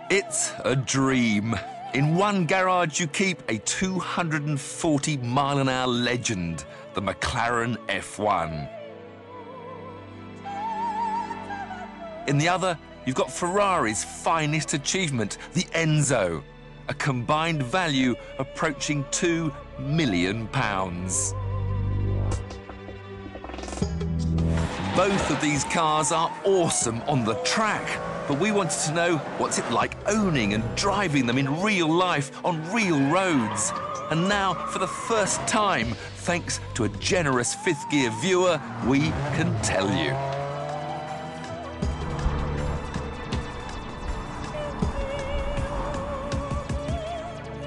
It's a dream. In one garage, you keep a 240-mile-an-hour legend, the Mclaren F1. In the other, you've got Ferrari's finest achievement, the Enzo, a combined value approaching £2 million. Both of these cars are awesome on the track, but we wanted to know what's it like owning and driving them in real life on real roads. And now, for the first time, thanks to a generous fifth gear viewer, we can tell you.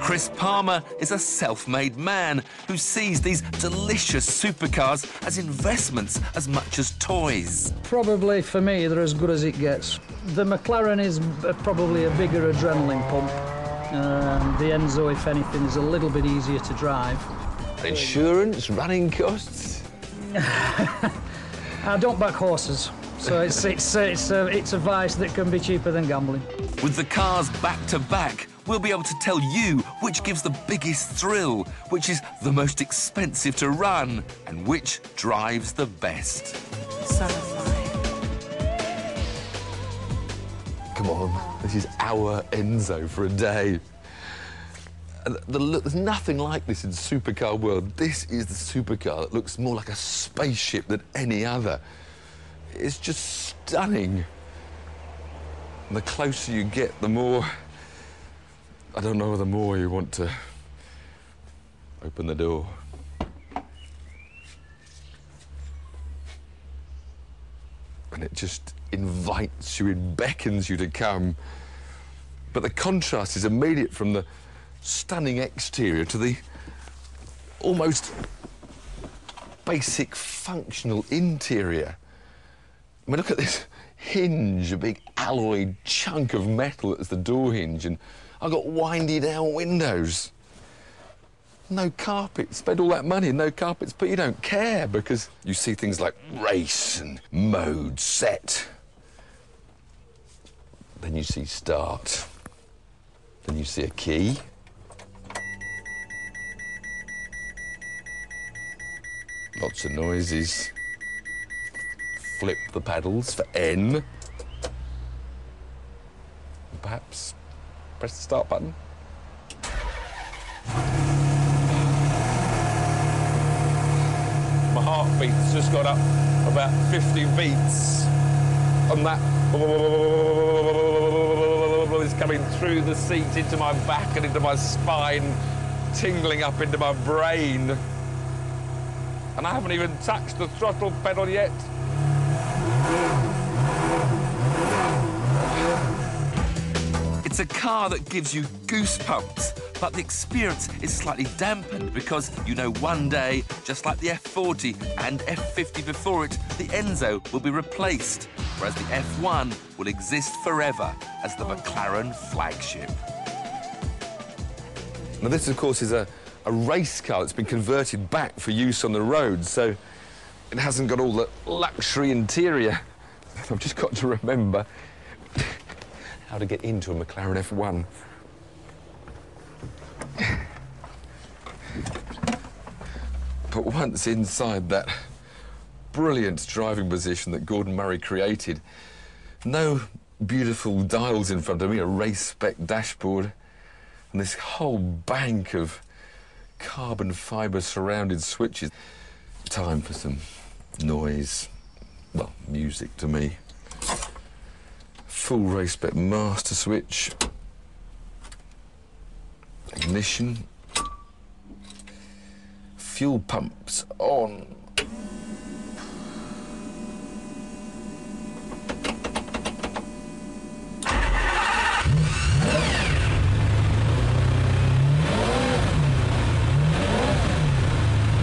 Chris Palmer is a self-made man who sees these delicious supercars as investments as much as toys. Probably, for me, they're as good as it gets. The McLaren is probably a bigger adrenaline pump. The Enzo, if anything, is a little bit easier to drive. Insurance, running costs? I don't back horses, so it's a vice that can be cheaper than gambling. With the cars back to back, we'll be able to tell you which gives the biggest thrill, which is the most expensive to run, and which drives the best. Come on, this is our Enzo for a day. There's nothing like this in supercar world. This is the supercar that looks more like a spaceship than any other. It's just stunning. And the closer you get, the more... I don't know, the more you want to open the door. And it just invites you, it beckons you to come. But the contrast is immediate from the stunning exterior to the almost basic functional interior. I mean, look at this hinge, a big alloy chunk of metal that's the door hinge, and I've got windy down windows. No carpets. Spend all that money and no carpets, but you don't care because you see things like race and mode set. Then you see start. Then you see a key. Lots of noises. Flip the pedals for N. Perhaps press the start button. My heartbeat's just got up about 50 beats. And that is coming through the seat into my back and into my spine, tingling up into my brain. And I haven't even touched the throttle pedal yet. It's a car that gives you goosebumps, but the experience is slightly dampened because you know one day, just like the F40 and F50 before it, the Enzo will be replaced, whereas the F1 will exist forever as the McLaren flagship. Now this, of course, is a race car that's been converted back for use on the road, so it hasn't got all the luxury interior. I've just got to remember how to get into a McLaren F1. But once inside that brilliant driving position that Gordon Murray created, no beautiful dials in front of me, a race-spec dashboard, and this whole bank of carbon fibre surrounded switches. Time for some noise. Well, music to me. Full race-spec master switch. Ignition. Fuel pumps on.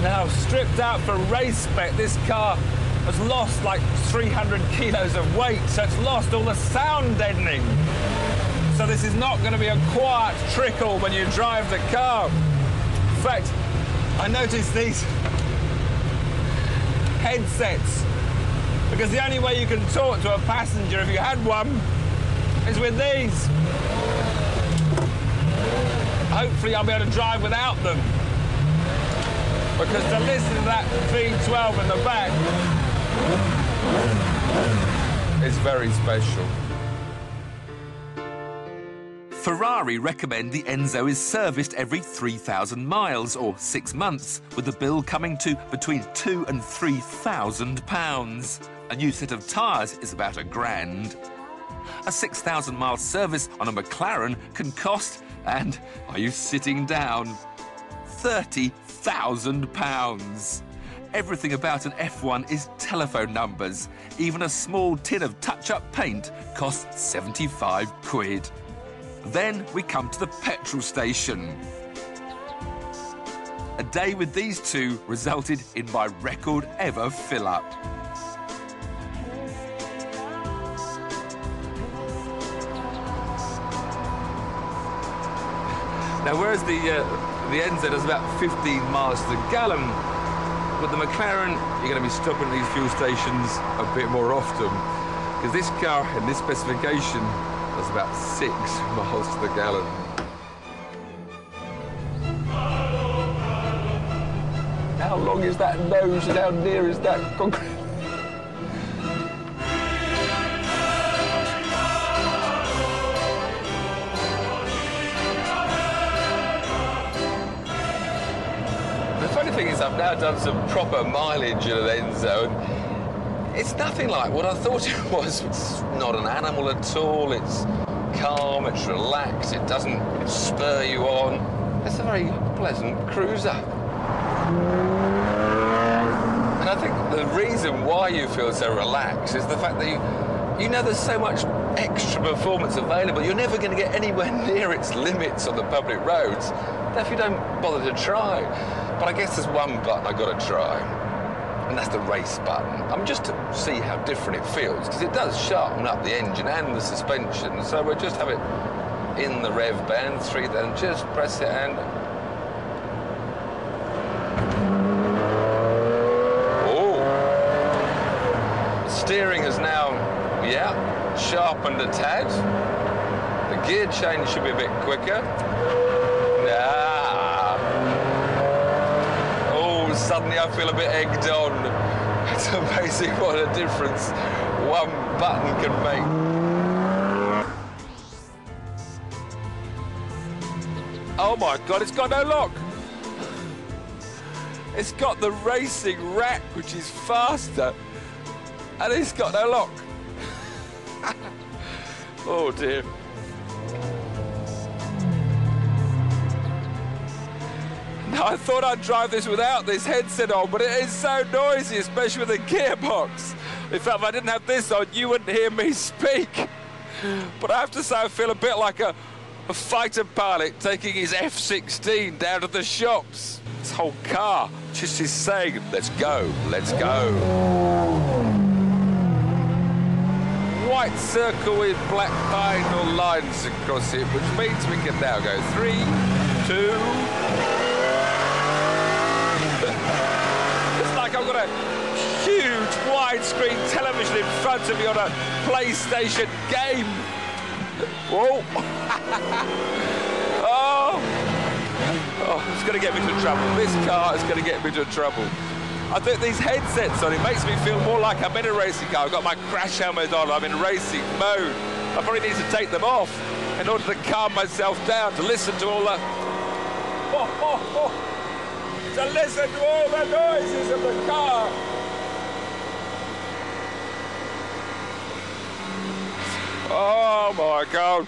Now, stripped out for race spec, this car has lost like 300 kilos of weight, so it's lost all the sound deadening. So this is not going to be a quiet trickle when you drive the car. In fact, I noticed these headsets, because the only way you can talk to a passenger if you had one is with these. hopefully I'll be able to drive without them. Because to listen to that V12 in the back is very special. Ferrari recommend the Enzo is serviced every 3,000 miles or 6 months, with the bill coming to between £2,000 and £3,000. A new set of tyres is about £1,000. A 6,000-mile service on a McLaren can cost, and are you sitting down, £30,000. Everything about an F1 is telephone numbers. Even a small tin of touch-up paint costs 75 quid. Then we come to the petrol station. A day with these two resulted in my record ever fill-up. Now, whereas the Enzo does about 15 miles to the gallon, with the McLaren, you're going to be stopping at these fuel stations a bit more often, because this car in this specification does about 6 miles to the gallon. How long is that nose and how near is that concrete? The funny thing is, I've now done some proper mileage in an Enzo, and it's nothing like what I thought it was. It's not an animal at all. It's calm, it's relaxed, it doesn't spur you on. It's a very pleasant cruiser. And I think the reason why you feel so relaxed is the fact that you know there's so much extra performance available. You're never going to get anywhere near its limits on the public roads if you don't bother to try. But I guess there's one button I've got to try, and that's the race button. Just to see how different it feels, because it does sharpen up the engine and the suspension. So we'll just have it in the rev band 3, then just press it and... Oh! Steering is now, yeah, sharpened a tad. The gear change should be a bit quicker. Suddenly I feel a bit egged on. It's amazing what a difference one button can make. Oh my God, it's got no lock. It's got the racing rack, which is faster, and it's got no lock. Oh dear. I thought I'd drive this without this headset on, but it is so noisy, especially with the gearbox. In fact, if I didn't have this on, you wouldn't hear me speak. But I have to say, I feel a bit like a fighter pilot taking his F-16 down to the shops. This whole car just is saying, let's go, let's go. White circle with black final lines across it, which means we can now go 3, 2... I've got a huge widescreen television in front of me on a PlayStation game. Whoa! Oh, it's going to get me into trouble. This car is going to get me into trouble. I think these headsets on, it makes me feel more like I'm in a racing car. I've got my crash helmet on, I'm in racing mode. I probably need to take them off in order to calm myself down, to listen to all the... to listen to all the noises of the car. Oh my God.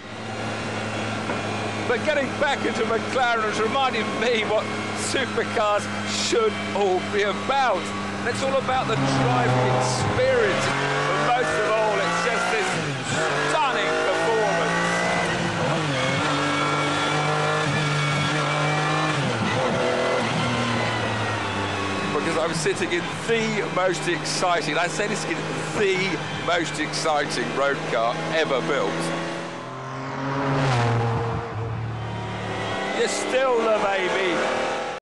But getting back into McLaren has reminded me what supercars should all be about. And it's all about the driving experience. But most of all, it's just this stunning performance. Because I'm sitting in the most exciting, I say this is the most exciting road car ever built. You're still the baby.